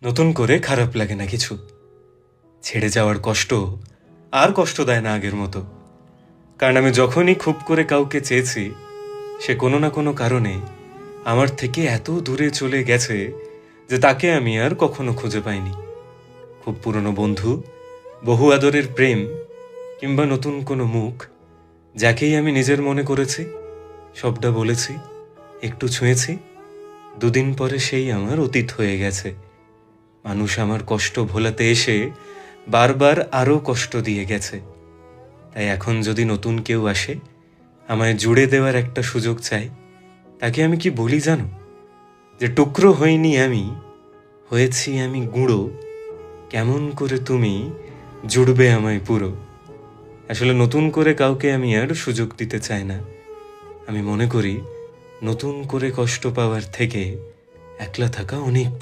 নতুন করে খারাপ লাগে না কিছু। ছেড়ে যাওয়ার কষ্ট আর কষ্ট দেয় না আগের মতো। কারণ আমি যখনই খুব করে কাউকে চেয়েছি, সে কোনো না কোনো কারণে আমার থেকে এত দূরে চলে গেছে যে তাকে আমি আর কখনো খুঁজে পাইনি। খুব পুরনো বন্ধু, বহু আদরের প্রেম, কিংবা নতুন কোনো মুখ, যাকেই আমি নিজের মনে করেছি, সবটা বলেছি, একটু ছুঁয়েছি, দুদিন পরে সেই আমার অতীত হয়ে গেছে। মানুষ আমার কষ্ট ভোলাতে এসে বারবার আরও কষ্ট দিয়ে গেছে। তাই এখন যদি নতুন কেউ আসে, আমায় জুড়ে দেওয়ার একটা সুযোগ চাই, তাকে আমি কি বলি জানো? যে টুকরো হইনি আমি, হয়েছি আমি গুঁড়ো, কেমন করে তুমি জুড়বে আমায় পুরো। আসলে নতুন করে কাউকে আমি আর সুযোগ দিতে চাই না। আমি মনে করি নতুন করে কষ্ট পাওয়ার থেকে একলা থাকা অনেক